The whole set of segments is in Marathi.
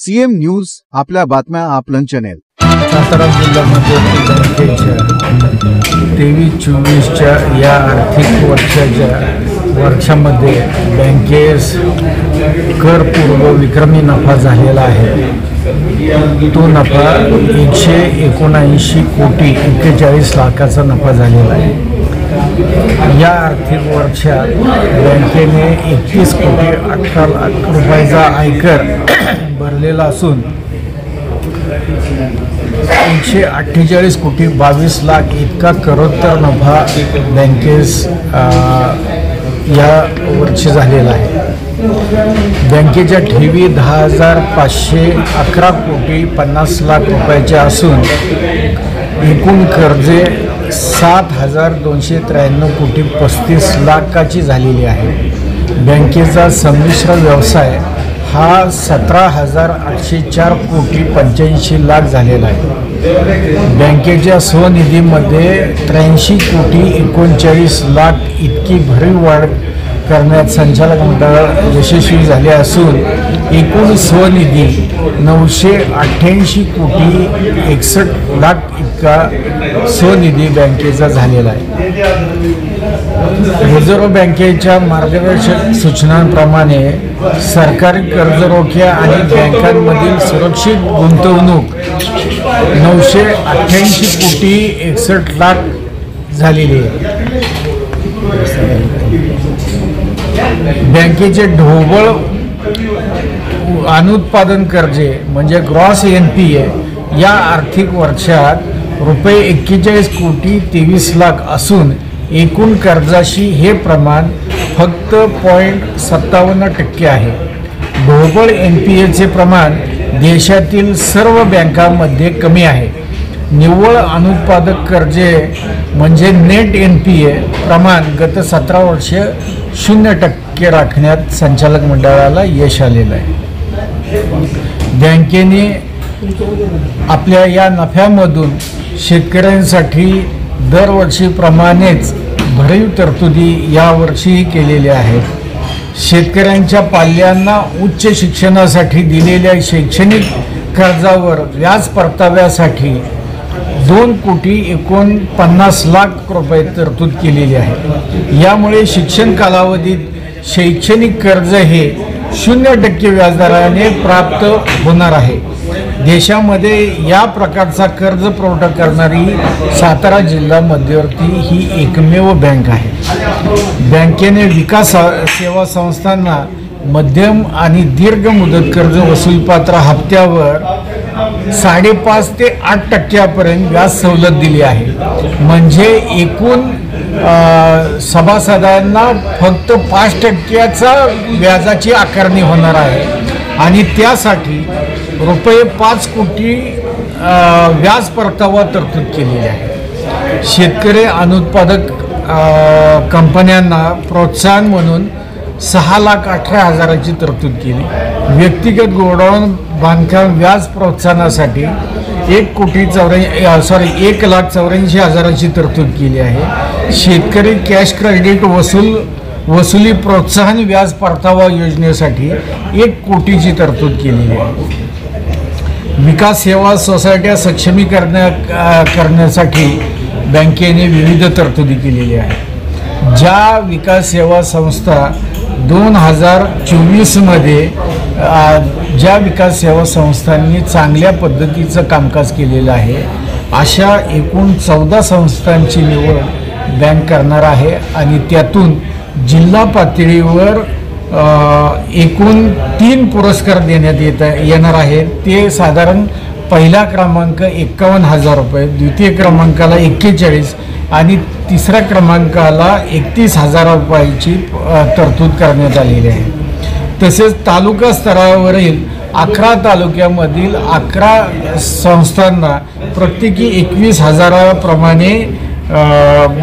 सीएम न्यूज आपल्या बातम्या आपलं चॅनेल। सातारा जिल्ह्यामध्ये बँकेच्या 23-24च्या या आर्थिक वर्षामध्ये बँकेस करपूर्व विक्रमी नफा झालेला आहे। तो नफा 179 कोटी 41 लाखाचा नफा झालेला आहे। या आर्थिक वर्षात बँकेने 31 कोटी 18 लाख रुपयाचा आयकर भरलेला असून 148 कोटी 22 लाख इतका करोत्तर नफा बँकेस या वर्षी झालेला आहे। बँकेच्या ठेवी 10,511 कोटी 50 लाख रुपयाच्या असून एकूण कर्जे 7,293 कोटी 35 लाखाची झालेली आहे। बँकेचा संमिश्र व्यवसाय हा 17,804 कोटी 85 लाख झालेला आहे। बँकेच्या स्वनिधीमध्ये 83 कोटी 39 लाख इतकी भरीव वाढ करण्यात संचालक मंडळ यशस्वी झाले असून एकूण स्वनिधी 988 कोटी 61 लाख इतका स्वनिधी बँकेचा झालेला आहे। रिझर्व्ह बँकेच्या मार्गदर्शक सूचनांप्रमाणे सरकारी कर्जरोख्या आणि बँकांमधील सुरक्षित गुंतवणूक 988 कोटी 61 लाख झालेली आहे। बँकेचे ढोबळ अनुत्पादन कर्जे म्हणजे ग्रॉस NPA या आर्थिक वर्षात रुपये 41 कोटी 23 लाख असून एकूण कर्जाशी हे प्रमाण फक्त 0.57% आहे। ढोबळ NPAचे प्रमाण देशातील सर्व बँकांमध्ये कमी आहे। निव्वळ अनुत्पादक कर्जे म्हणजे नेट NPA प्रमाण गत 17 वर्षे 0% राखण्यात संचालक मंडळाला यश आलेलं आहे। बँकेने आपल्या या नफ्यामधून शेतकऱ्यांसाठी दरवर्षीप्रमाणेच भरीव तरतुदी यावर्षीही केलेल्या आहेत। शेतकऱ्यांच्या पाल्यांना उच्च शिक्षणासाठी दिलेल्या शैक्षणिक कर्जावर व्याज परताव्यासाठी 2 कोटी 49 लाख रुपये तरतूद केलेली आहे। यामुळे शिक्षण कालावधीत शैक्षणिक कर्ज हे 0% व्याजदराने प्राप्त होणार आहे। देशामध्ये या प्रकारचा कर्ज पुरवठा करणारी सातारा जिल्हा मध्यवर्ती ही एकमेव बँक आहे। बँकेने विकास सेवा संस्थांना मध्यम आणि दीर्घ मुदत कर्ज वसूलपात्र हप्त्यावर 5.5 ते 8% व्याज सवलत दिली आहे। म्हणजे एकूण सभासदांना फक्त 5% व्याजाची आकारणी होणार आहे आणि त्यासाठी रुपये 5 कोटी व्याज परतावा तरतूद केलेली आहे। शेतकरी अनुत्पादक कंपन्यांना प्रोत्साहन म्हणून 6,18,000ची तरतूद केली। व्यक्तिगत गोडाऊन बांधकाम व्याज प्रोत्साहनासाठी 1,84,000ची तरतूद केली आहे। शेतकरी कॅश क्रेडिट वसुली प्रोत्साहन व्याज परतावा योजनेसाठी 1 कोटीची तरतूद केलेली आहे। विकास सेवा सोसायट्या करण्यासाठी बँकेने विविध तरतुदी केलेल्या आहेत। ज्या विकास सेवा संस्था 2024 मध्ये ज्या विकास सेवा संस्थांनी चांगल्या पद्धतीचं कामकाज केलेलं आहे अशा एकूण 14 संस्थांची निवड बँक करणार आहे आणि त्यातून जिल्हा पातळीवर एकूण 3 पुरस्कार देण्यात येणार आहेत। ते साधारण पहिला क्रमांक 51,000 रुपये, द्वितीय क्रमांकाला 41 आणि तिसऱ्या क्रमांकाला 31,000 रुपयाची तरतूद करण्यात आलेली आहे। तसेच तालुका स्तरावरील 11 तालुक्यामधील 11 संस्थांना प्रत्येकी 21,000 प्रमाणे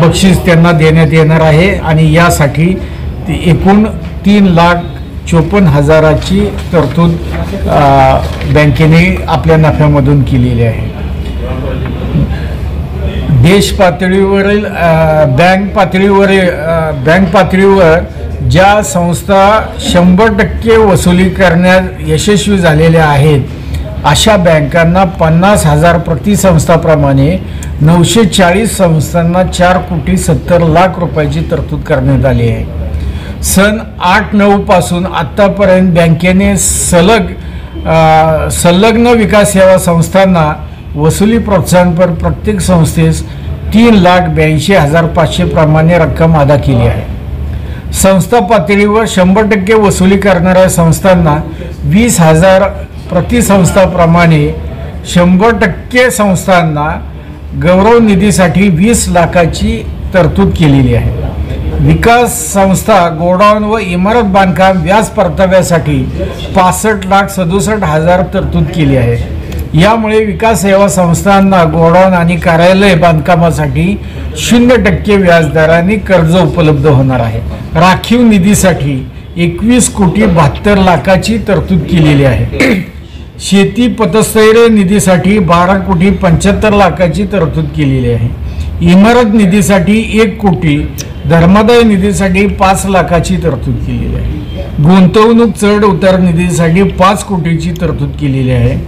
बक्षीस त्यांना देण्यात येणार आहे आणि यासाठी एकूण 3,54,000ची तरतूद बँकेने आपल्या नफ्यामधून केलेली आहे। देश पातळीवरील बँक पातळीवर ज्या संस्था 100% वसुली करण्यात यशस्वी झालेल्या आहेत अशा बँकांना 50,000 प्रतिसंस्थाप्रमाणे 940 संस्थांना 4,70,00,000 रुपयाची तरतूद करण्यात आली आहे. सन 8-9 पासून आत्तापर्यंत बँकेने संलग्न विकास सेवा संस्थांना वसुली प्रोत्साहनपर प्रत्येक संस्थेस 3,82,500 प्रमाणे रक्कम अदा केली आहे. संस्था पातळीवर 100% वसुली करणाऱ्या संस्थांना 20,000 प्रतिसंस्थाप्रमाणे 100% संस्थांना गौरव निधीसाठी 20 लाखाची तरतूद केलेली आहे. विकास संस्था गोडाऊन व इमारत बांधकाम व्याज परताव्यासाठी 65,67,000 तरतूद केली आहे. यामुळे विकास सेवा संस्थांना गोडाऊन आणि कार्यालय बांधकामासाठी 0% व्याजदराने कर्ज उपलब्ध होणार आहे. राखीव निधीसाठी 21,72,00,000ची तरतूद केलेली आहे. शेती पतस्थैर्य निधीसाठी 12,75,00,000ची तरतूद केलेली आहे. इमारत निधीसाठी 1 कोटी, धर्मादाय निधीसाठी 5 लाखाची तरतूद केलेली आहे. गुंतवणूक चढ उतार निधीसाठी 5 कोटीची तरतूद केलेली आहे.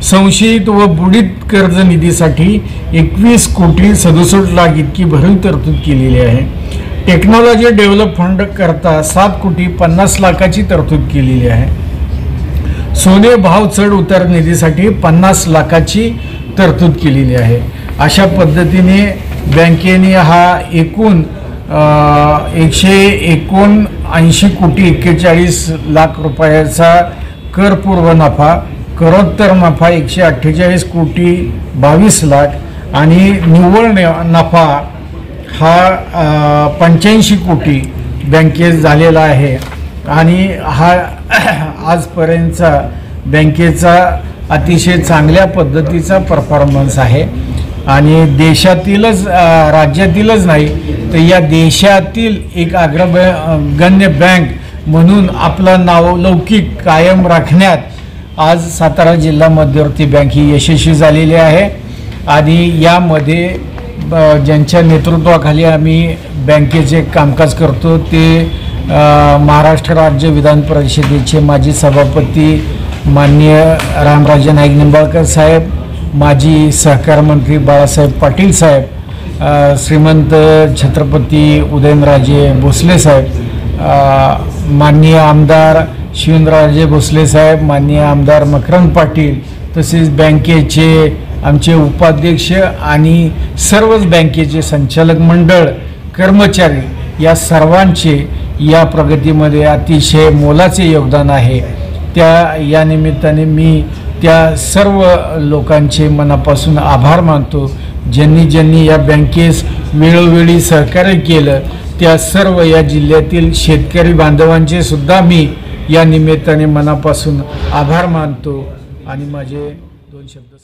संशयित व बुडीत कर्ज निधीसाठी 21,67,00,000 इतकी भरीव तरतूद केलेली आहे. टेक्नॉलॉजी डेव्हलप फंड करता 7,50,00,000ची तरतूद केलेली आहे. सोने भाव चढ उतार निधीसाठी 50 लाखाची तरतूद केलेली आहे. अशा पद्धतीने बँकेने हा एकूण 179,41,41 रुपयाचा करपूर्व नफा, करोत्तर नफा 148,22,00,000 आणि निव्वळ नफा हा 85 कोटी बँकेत झालेला आहे. आणि हा आजपर्यंतचा बँकेचा अतिशय चांगल्या पद्धतीचा परफॉर्मन्स आहे. आणि देशातीलच राज्यातीलच नाही तर या देशातील एक अग्रगण्य बँक म्हणून आपलं नावलौकिक कायम राखण्यात आज सातारा जिल्हा मध्यवर्ती बँक ही यशस्वी झालेली आहे. आणि यामध्ये ज्यांच्या नेतृत्वाखाली आम्ही बँकेचे कामकाज करतो ते महाराष्ट्र राज्य विधान परिषदेचे माजी सभापती माननीय रामराजे नाईक निंबाळकर साहेब, माजी सहकार मंत्री बाळासाहेब पाटील साहेब, श्रीमंत छत्रपती उदयनराजे भोसले साहेब, माननीय आमदार शिवेंद्रराजे भोसले साहेब, माननीय आमदार मकरंद पाटील, तसेच बँकेचे आमचे उपाध्यक्ष आणि सर्वच बँकेचे संचालक मंडळ, कर्मचारी या सर्वांचे या प्रगतीमध्ये अतिशय मोलाचे योगदान आहे. या निमित्ताने मी त्या सर्व लोकांचे मनापासून आभार मानतो. ज्यांनी या बँकेस वेळोवेळी सहकार्य केलं त्या सर्व या जिल्ह्यातील शेतकरी बांधवांचे सुद्धा मी या निमित्ताने मनापासून आभार मानतो आणि माझे 2 शब्द